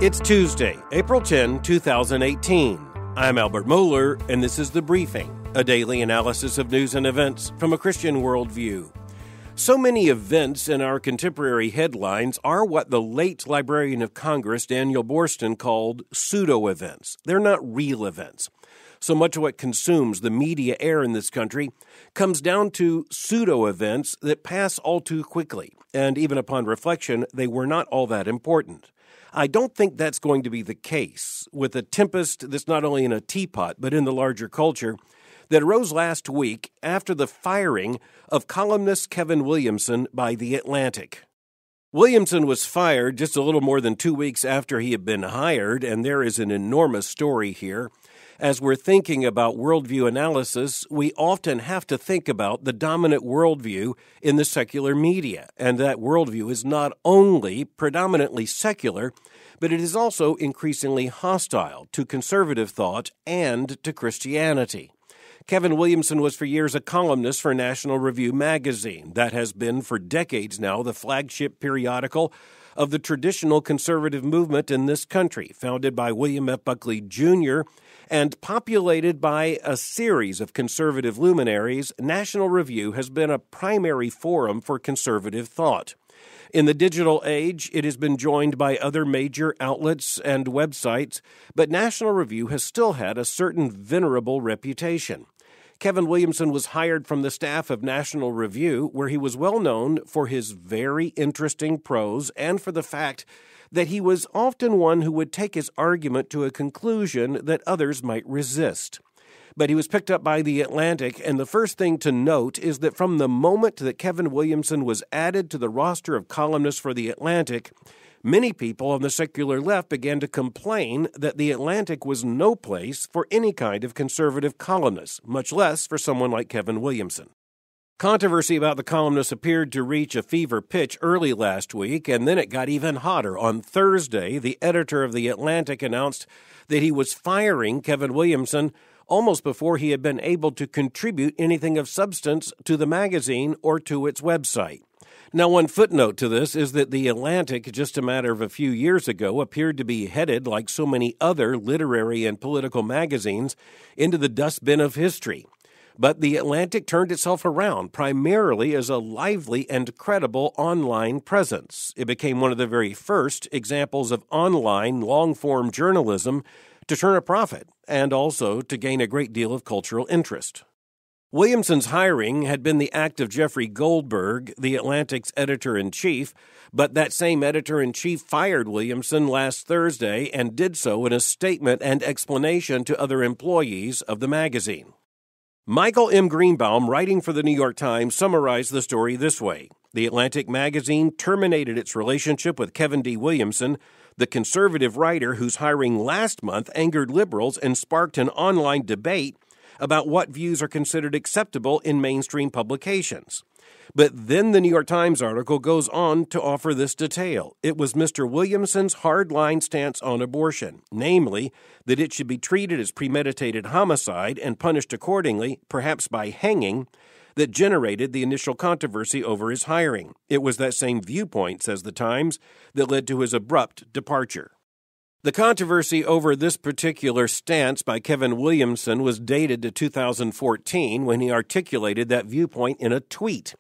It's Tuesday, April 10, 2018. I'm Albert Mohler, and this is The Briefing, a daily analysis of news and events from a Christian worldview. So many events in our contemporary headlines are what the late Librarian of Congress, Daniel Boorstin, called pseudo-events. They're not real events. So much of what consumes the media air in this country comes down to pseudo-events that pass all too quickly, and even upon reflection, they were not all that important. I don't think that's going to be the case with a tempest that's not only in a teapot, but in the larger culture that arose last week after the firing of columnist Kevin Williamson by The Atlantic. Williamson was fired just a little more than 2 weeks after he had been hired, and there is an enormous story here. As we're thinking about worldview analysis, we often have to think about the dominant worldview in the secular media, and that worldview is not only predominantly secular, but it is also increasingly hostile to conservative thought and to Christianity. Kevin Williamson was for years a columnist for National Review magazine. That has been for decades now the flagship periodical of the traditional conservative movement in this country, founded by William F. Buckley, Jr., and populated by a series of conservative luminaries. National Review has been a primary forum for conservative thought. In the digital age, it has been joined by other major outlets and websites, but National Review has still had a certain venerable reputation. Kevin Williamson was hired from the staff of National Review, where he was well known for his very interesting prose and for the fact that he was often one who would take his argument to a conclusion that others might resist. But he was picked up by The Atlantic, and the first thing to note is that from the moment that Kevin Williamson was added to the roster of columnists for The Atlantic, many people on the secular left began to complain that The Atlantic was no place for any kind of conservative columnist, much less for someone like Kevin Williamson. Controversy about the columnist appeared to reach a fever pitch early last week, and then it got even hotter. On Thursday, the editor of The Atlantic announced that he was firing Kevin Williamson almost before he had been able to contribute anything of substance to the magazine or to its website. Now, one footnote to this is that The Atlantic, just a matter of a few years ago, appeared to be headed, like so many other literary and political magazines, into the dustbin of history. But The Atlantic turned itself around primarily as a lively and credible online presence. It became one of the very first examples of online long-form journalism to turn a profit and also to gain a great deal of cultural interest. Williamson's hiring had been the act of Jeffrey Goldberg, The Atlantic's editor-in-chief, but that same editor-in-chief fired Williamson last Thursday and did so in a statement and explanation to other employees of the magazine. Michael M. Greenbaum, writing for the New York Times, summarized the story this way. The Atlantic magazine terminated its relationship with Kevin D. Williamson, the conservative writer whose hiring last month angered liberals and sparked an online debate about what views are considered acceptable in mainstream publications. But then the New York Times article goes on to offer this detail. It was Mr. Williamson's hardline stance on abortion, namely that it should be treated as premeditated homicide and punished accordingly, perhaps by hanging, that generated the initial controversy over his hiring. It was that same viewpoint, says the Times, that led to his abrupt departure. The controversy over this particular stance by Kevin Williamson was dated to 2014 when he articulated that viewpoint in a tweet.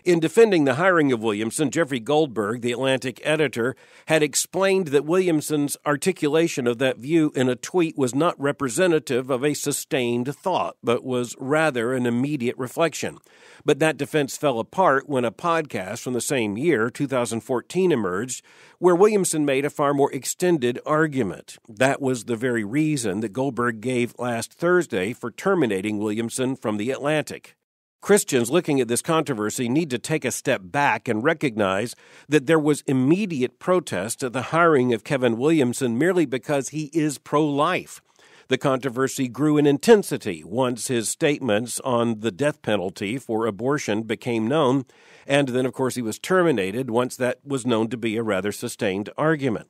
In defending the hiring of Williamson, Jeffrey Goldberg, the Atlantic editor, had explained that Williamson's articulation of that view in a tweet was not representative of a sustained thought, but was rather an immediate reflection. But that defense fell apart when a podcast from the same year, 2014, emerged, where Williamson made a far more extended argument. That was the very reason that Goldberg gave last Thursday for terminating Williamson from The Atlantic. Christians looking at this controversy need to take a step back and recognize that there was immediate protest at the hiring of Kevin Williamson merely because he is pro-life. The controversy grew in intensity once his statements on the death penalty for abortion became known, and then, of course, he was terminated once that was known to be a rather sustained argument.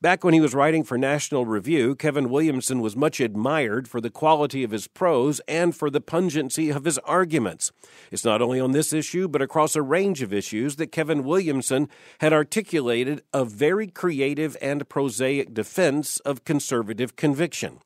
Back when he was writing for National Review, Kevin Williamson was much admired for the quality of his prose and for the pungency of his arguments. It's not only on this issue, but across a range of issues that Kevin Williamson had articulated a very creative and prosaic defense of conservative conviction.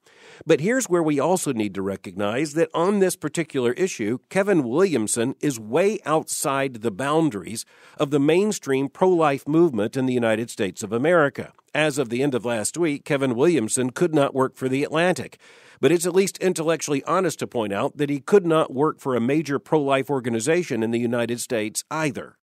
But here's where we also need to recognize that on this particular issue, Kevin Williamson is way outside the boundaries of the mainstream pro-life movement in the United States of America. As of the end of last week, Kevin Williamson could not work for The Atlantic. But it's at least intellectually honest to point out that he could not work for a major pro-life organization in the United States either.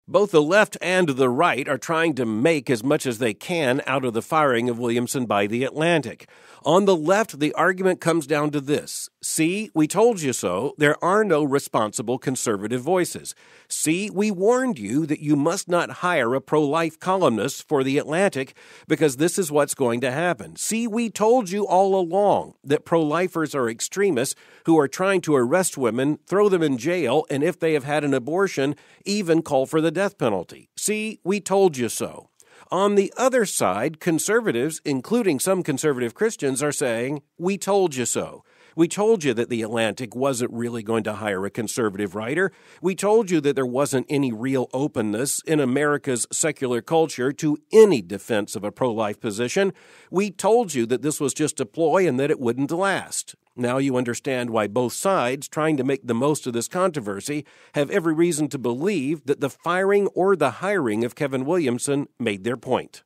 Both the left and the right are trying to make as much as they can out of the firing of Williamson by The Atlantic. On the left, the argument comes down to this. See, we told you so. There are no responsible conservative voices. See, we warned you that you must not hire a pro-life columnist for The Atlantic because this is what's going to happen. See, we told you all along that pro-lifers are extremists who are trying to arrest women, throw them in jail, and if they have had an abortion, even call for the death penalty. See, we told you so. On the other side, conservatives, including some conservative Christians, are saying, we told you so. We told you that The Atlantic wasn't really going to hire a conservative writer. We told you that there wasn't any real openness in America's secular culture to any defense of a pro-life position. We told you that this was just a ploy and that it wouldn't last. Now you understand why both sides, trying to make the most of this controversy, have every reason to believe that the firing or the hiring of Kevin Williamson made their point.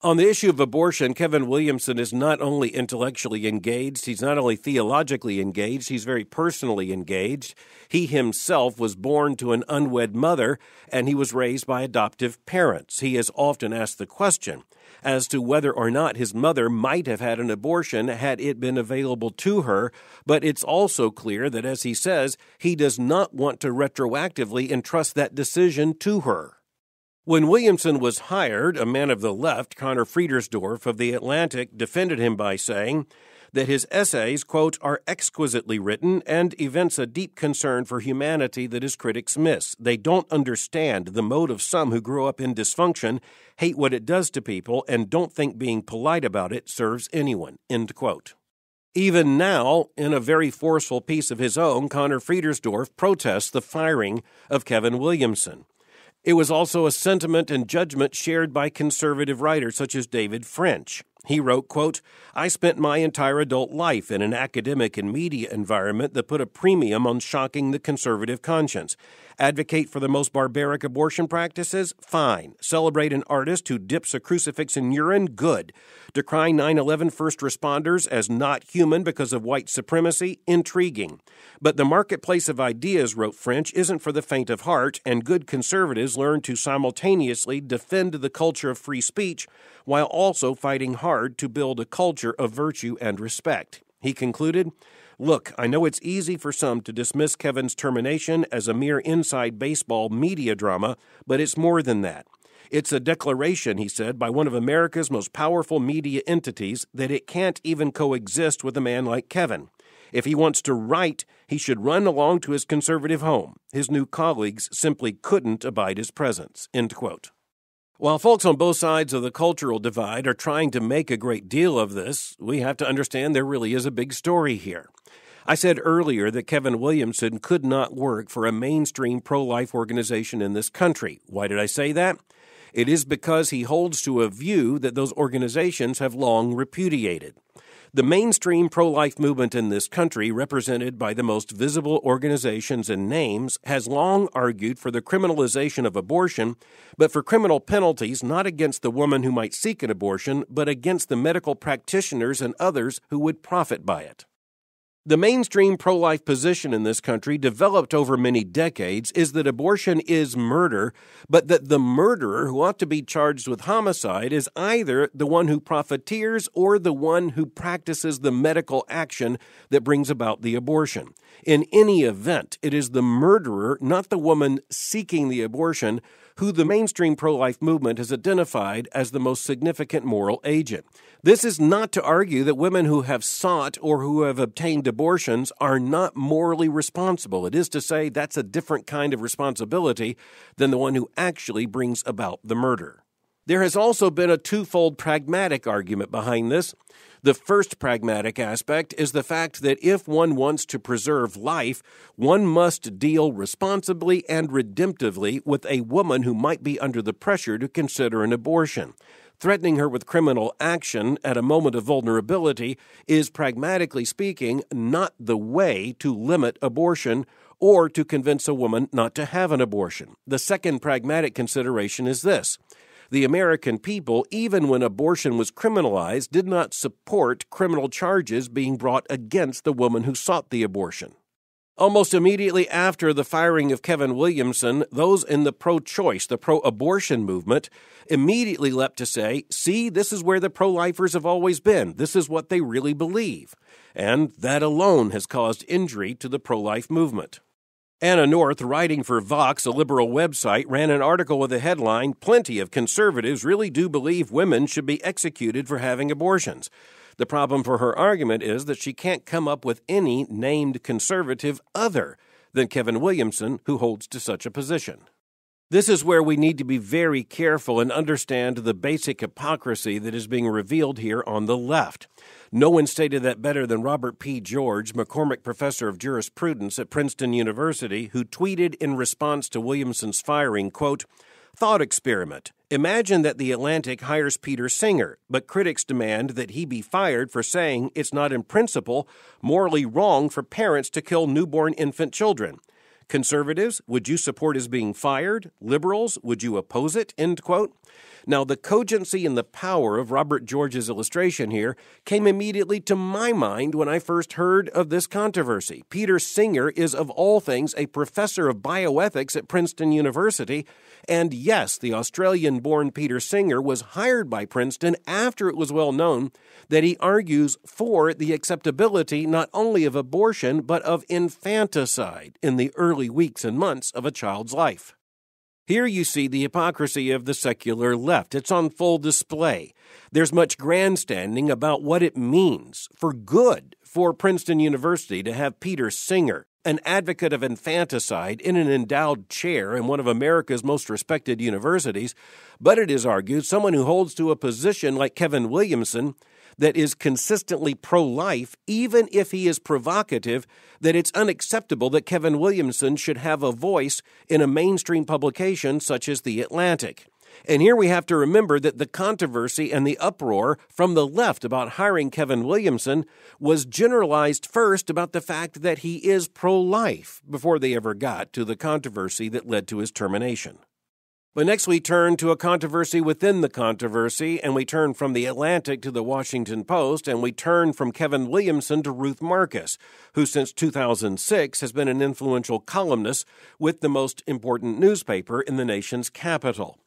On the issue of abortion, Kevin Williamson is not only intellectually engaged, he's not only theologically engaged, he's very personally engaged. He himself was born to an unwed mother, and he was raised by adoptive parents. He has often asked the question as to whether or not his mother might have had an abortion had it been available to her, but it's also clear that, as he says, he does not want to retroactively entrust that decision to her. When Williamson was hired, a man of the left, Conor Friedersdorf of The Atlantic, defended him by saying that his essays, quote, are exquisitely written and evince a deep concern for humanity that his critics miss. They don't understand the mode of some who grow up in dysfunction, hate what it does to people, and don't think being polite about it serves anyone, end quote. Even now, in a very forceful piece of his own, Conor Friedersdorf protests the firing of Kevin Williamson. It was also a sentiment and judgment shared by conservative writers such as David French. He wrote, quote, I spent my entire adult life in an academic and media environment that put a premium on shocking the conservative conscience. Advocate for the most barbaric abortion practices? Fine. Celebrate an artist who dips a crucifix in urine? Good. Decry 9/11 first responders as not human because of white supremacy? Intriguing. But the marketplace of ideas, wrote French, isn't for the faint of heart, and good conservatives learn to simultaneously defend the culture of free speech while also fighting hard to build a culture of virtue and respect. He concluded, Look, I know it's easy for some to dismiss Kevin's termination as a mere inside baseball media drama, but it's more than that. It's a declaration, he said, by one of America's most powerful media entities that it can't even coexist with a man like Kevin. If he wants to write, he should run along to his conservative home. His new colleagues simply couldn't abide his presence, end quote. While folks on both sides of the cultural divide are trying to make a great deal of this, we have to understand there really is a big story here. I said earlier that Kevin Williamson could not work for a mainstream pro-life organization in this country. Why did I say that? It is because he holds to a view that those organizations have long repudiated. The mainstream pro-life movement in this country, represented by the most visible organizations and names, has long argued for the criminalization of abortion, but for criminal penalties not against the woman who might seek an abortion, but against the medical practitioners and others who would profit by it. The mainstream pro-life position in this country, developed over many decades, is that abortion is murder, but that the murderer who ought to be charged with homicide is either the one who profiteers or the one who practices the medical action that brings about the abortion. In any event, it is the murderer, not the woman seeking the abortion, who the mainstream pro-life movement has identified as the most significant moral agent. This is not to argue that women who have sought or who have obtained abortions are not morally responsible. It is to say that's a different kind of responsibility than the one who actually brings about the murder. There has also been a twofold pragmatic argument behind this. The first pragmatic aspect is the fact that if one wants to preserve life, one must deal responsibly and redemptively with a woman who might be under the pressure to consider an abortion. Threatening her with criminal action at a moment of vulnerability is, pragmatically speaking, not the way to limit abortion or to convince a woman not to have an abortion. The second pragmatic consideration is this. The American people, even when abortion was criminalized, did not support criminal charges being brought against the woman who sought the abortion. Almost immediately after the firing of Kevin Williamson, those in the pro-choice, the pro-abortion movement, immediately leapt to say, see, this is where the pro-lifers have always been. This is what they really believe. And that alone has caused injury to the pro-life movement. Anna North, writing for Vox, a liberal website, ran an article with the headline, "Plenty of conservatives really do believe women should be executed for having abortions." The problem for her argument is that she can't come up with any named conservative other than Kevin Williamson who holds to such a position. This is where we need to be very careful and understand the basic hypocrisy that is being revealed here on the left. No one stated that better than Robert P. George, McCormick Professor of Jurisprudence at Princeton University, who tweeted in response to Williamson's firing, quote, "Thought experiment. Imagine that the Atlantic hires Peter Singer, but critics demand that he be fired for saying it's not in principle morally wrong for parents to kill newborn infant children. Conservatives, would you support his being fired? Liberals, would you oppose it?" End quote. Now, the cogency and the power of Robert George's illustration here came immediately to my mind when I first heard of this controversy. Peter Singer is, of all things, a professor of bioethics at Princeton University, and yes, the Australian-born Peter Singer was hired by Princeton after it was well known that he argues for the acceptability not only of abortion, but of infanticide in the early weeks and months of a child's life. Here you see the hypocrisy of the secular left. It's on full display. There's much grandstanding about what it means for good for Princeton University to have Peter Singer, an advocate of infanticide, in an endowed chair in one of America's most respected universities, but it is argued someone who holds to a position like Kevin Williamson that is consistently pro-life, even if he is provocative, that it's unacceptable that Kevin Williamson should have a voice in a mainstream publication such as The Atlantic. And here we have to remember that the controversy and the uproar from the left about hiring Kevin Williamson was generalized first about the fact that he is pro-life before they ever got to the controversy that led to his termination. But next we turn to a controversy within the controversy, and we turn from The Atlantic to The Washington Post, and we turn from Kevin Williamson to Ruth Marcus, who since 2006 has been an influential columnist with the most important newspaper in the nation's capital.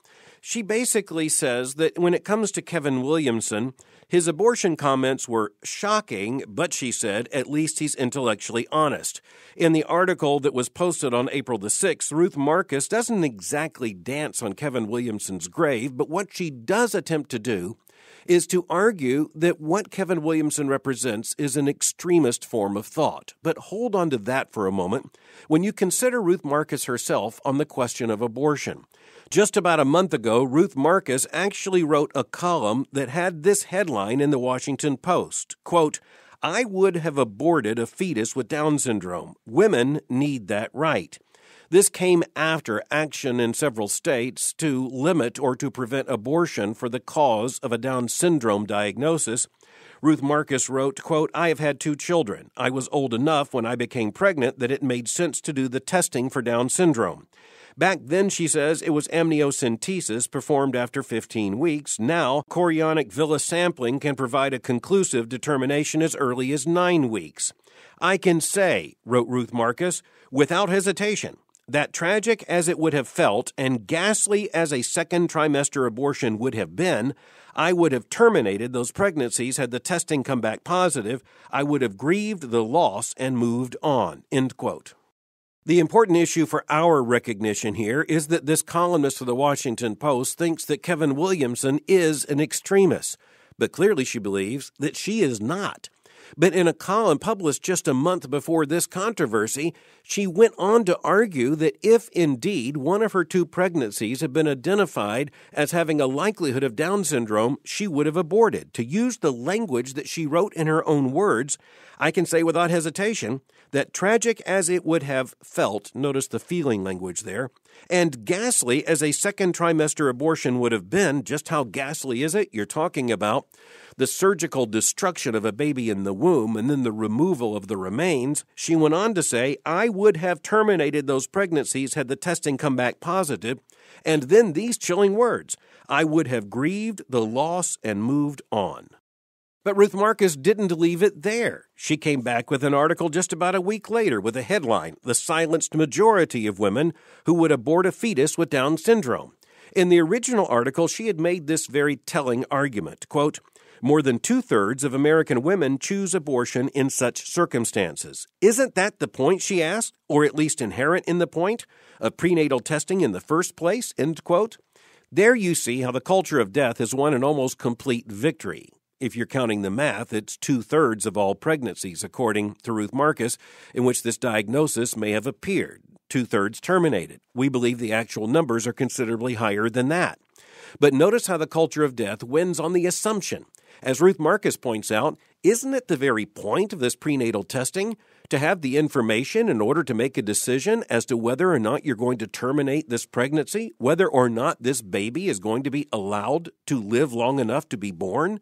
She basically says that when it comes to Kevin Williamson, his abortion comments were shocking, but she said, at least he's intellectually honest. In the article that was posted on April the 6th, Ruth Marcus doesn't exactly dance on Kevin Williamson's grave, but what she does attempt to do is to argue that what Kevin Williamson represents is an extremist form of thought. But hold on to that for a moment when you consider Ruth Marcus herself on the question of abortion. Just about a month ago, Ruth Marcus actually wrote a column that had this headline in the Washington Post, quote, "I would have aborted a fetus with Down syndrome. Women need that right." This came after action in several states to limit or to prevent abortion for the cause of a Down syndrome diagnosis. Ruth Marcus wrote, quote, "I have had 2 children. I was old enough when I became pregnant that it made sense to do the testing for Down syndrome. Back then, she says, it was amniocentesis performed after 15 weeks. Now, chorionic villus sampling can provide a conclusive determination as early as 9 weeks. I can say, wrote Ruth Marcus, without hesitation, that tragic as it would have felt and ghastly as a second trimester abortion would have been, I would have terminated those pregnancies had the testing come back positive. I would have grieved the loss and moved on, end quote. The important issue for our recognition here is that this columnist for the Washington Post thinks that Kevin Williamson is an extremist, but clearly she believes that she is not. But in a column published just a month before this controversy, she went on to argue that if indeed one of her 2 pregnancies had been identified as having a likelihood of Down syndrome, she would have aborted. To use the language that she wrote in her own words, I can say without hesitation that tragic as it would have felt, notice the feeling language there, and ghastly as a second trimester abortion would have been, just how ghastly is it? You're talking about the surgical destruction of a baby in the womb and then the removal of the remains. She went on to say, I would have terminated those pregnancies had the testing come back positive. And then these chilling words, I would have grieved the loss and moved on. But Ruth Marcus didn't leave it there. She came back with an article just about a week later with a headline, The Silenced Majority of Women Who Would Abort a Fetus with Down Syndrome. In the original article, she had made this very telling argument, quote, more than 2/3 of American women choose abortion in such circumstances. Isn't that the point, she asked, or at least inherent in the point of prenatal testing in the first place, end quote? There you see how the culture of death has won an almost complete victory. If you're counting the math, it's 2/3 of all pregnancies, according to Ruth Marcus, in which this diagnosis may have appeared. 2/3 terminated. We believe the actual numbers are considerably higher than that. But notice how the culture of death wins on the assumption. As Ruth Marcus points out, isn't it the very point of this prenatal testing to have the information in order to make a decision as to whether or not you're going to terminate this pregnancy, whether or not this baby is going to be allowed to live long enough to be born?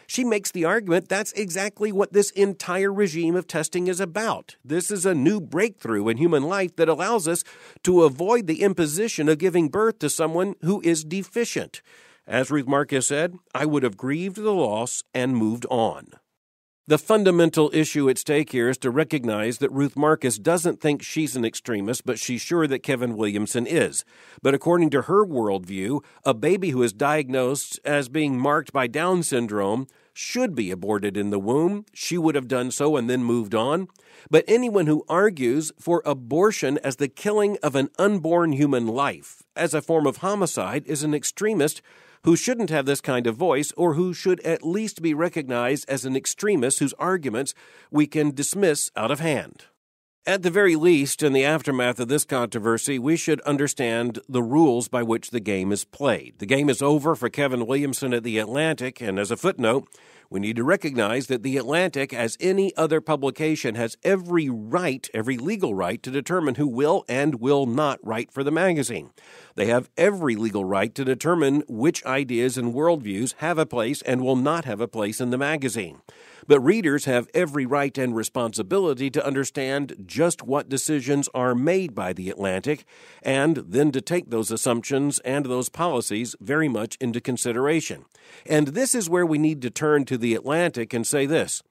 She makes the argument that's exactly what this entire regime of testing is about. This is a new breakthrough in human life that allows us to avoid the imposition of giving birth to someone who is deficient. As Ruth Marcus said, I would have grieved the loss and moved on. The fundamental issue at stake here is to recognize that Ruth Marcus doesn't think she's an extremist, but she's sure that Kevin Williamson is. But according to her worldview, a baby who is diagnosed as being marked by Down syndrome should be aborted in the womb. She would have done so and then moved on. But anyone who argues for abortion as the killing of an unborn human life, as a form of homicide, is an extremist who shouldn't have this kind of voice, or who should at least be recognized as an extremist whose arguments we can dismiss out of hand. At the very least, in the aftermath of this controversy, we should understand the rules by which the game is played. The game is over for Kevin Williamson at The Atlantic, and as a footnote, we need to recognize that The Atlantic, as any other publication, has every legal right to determine who will and will not write for the magazine. They have every legal right to determine which ideas and worldviews have a place and will not have a place in the magazine. But readers have every right and responsibility to understand just what decisions are made by The Atlantic, and then to take those assumptions and those policies very much into consideration. And this is where we need to turn to The Atlantic and say this.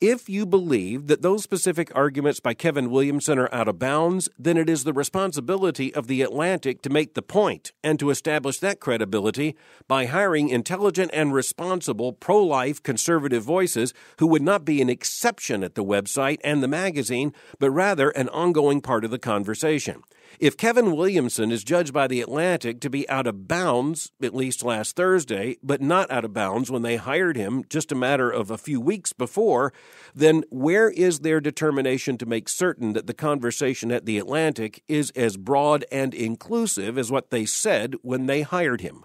If you believe that those specific arguments by Kevin Williamson are out of bounds, then it is the responsibility of The Atlantic to make the point and to establish that credibility by hiring intelligent and responsible pro-life conservative voices who would not be an exception at the website and the magazine, but rather an ongoing part of the conversation. If Kevin Williamson is judged by The Atlantic to be out of bounds, at least last Thursday, but not out of bounds when they hired him just a matter of a few weeks before, then where is their determination to make certain that the conversation at The Atlantic is as broad and inclusive as what they said when they hired him?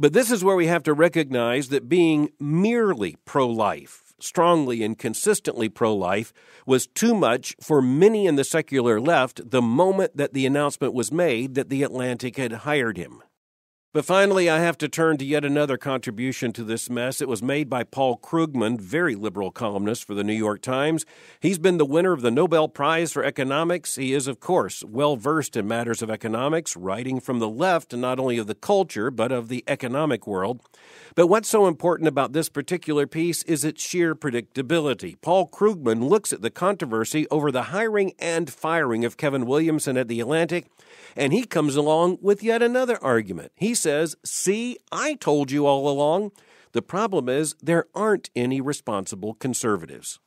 But this is where we have to recognize that being merely pro-life, strongly and consistently pro-life, was too much for many in the secular left the moment that the announcement was made that The Atlantic had hired him. But finally, I have to turn to yet another contribution to this mess. It was made by Paul Krugman, very liberal columnist for the New York Times. He's been the winner of the Nobel Prize for Economics. He is, of course, well-versed in matters of economics, writing from the left, not only of the culture, but of the economic world. But what's so important about this particular piece is its sheer predictability. Paul Krugman looks at the controversy over the hiring and firing of Kevin Williamson at The Atlantic, and he comes along with yet another argument. He says, "See, I told you all along." The problem is there aren't any responsible conservatives.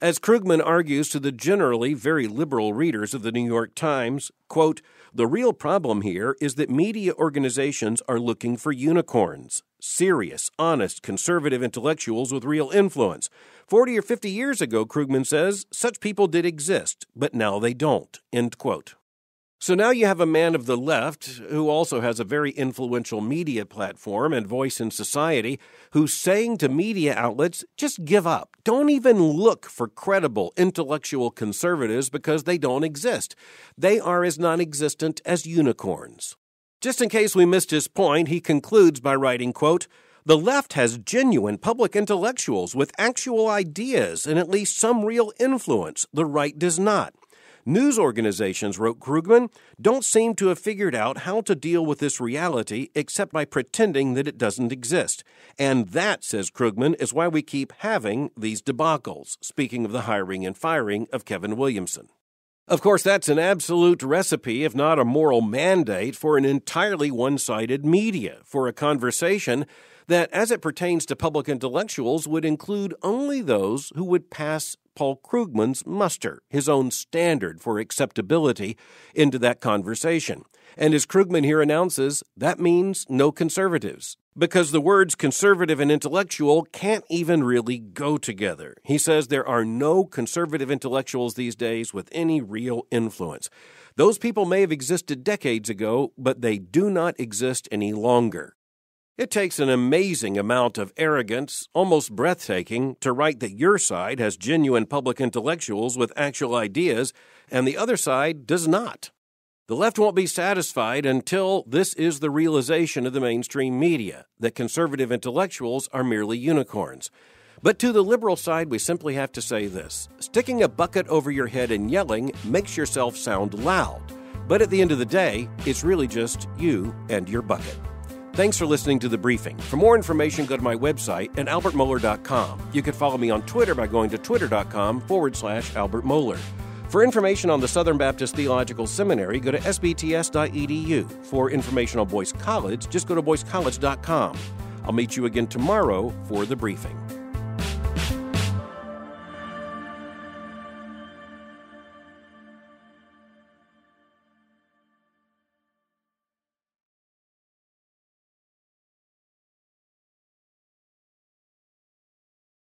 As Krugman argues to the generally very liberal readers of the New York Times, quote, "The real problem here is that media organizations are looking for unicorns, serious, honest, conservative intellectuals with real influence. 40 or 50 years ago," Krugman says, "such people did exist, but now they don't," end quote. So now you have a man of the left who also has a very influential media platform and voice in society who's saying to media outlets, just give up. Don't even look for credible intellectual conservatives because they don't exist. They are as non-existent as unicorns. Just in case we missed his point, he concludes by writing, quote, "The left has genuine public intellectuals with actual ideas and at least some real influence. The right does not. News organizations," wrote Krugman, "don't seem to have figured out how to deal with this reality except by pretending that it doesn't exist. And that," says Krugman, "is why we keep having these debacles," speaking of the hiring and firing of Kevin Williamson. Of course, that's an absolute recipe, if not a moral mandate, for an entirely one-sided media, for a conversation that, as it pertains to public intellectuals, would include only those who would pass Paul Krugman's muster, his own standard for acceptability, into that conversation. And as Krugman here announces, that means no conservatives, because the words conservative and intellectual can't even really go together. He says there are no conservative intellectuals these days with any real influence. Those people may have existed decades ago, but they do not exist any longer. It takes an amazing amount of arrogance, almost breathtaking, to write that your side has genuine public intellectuals with actual ideas, and the other side does not. The left won't be satisfied until this is the realization of the mainstream media, that conservative intellectuals are merely unicorns. But to the liberal side, we simply have to say this: sticking a bucket over your head and yelling makes yourself sound loud. But at the end of the day, it's really just you and your bucket. Thanks for listening to The Briefing. For more information, go to my website at albertmohler.com. You can follow me on Twitter by going to twitter.com/Albert Mohler. For information on the Southern Baptist Theological Seminary, go to sbts.edu. For information on Boyce College, just go to boycecollege.com. I'll meet you again tomorrow for The Briefing.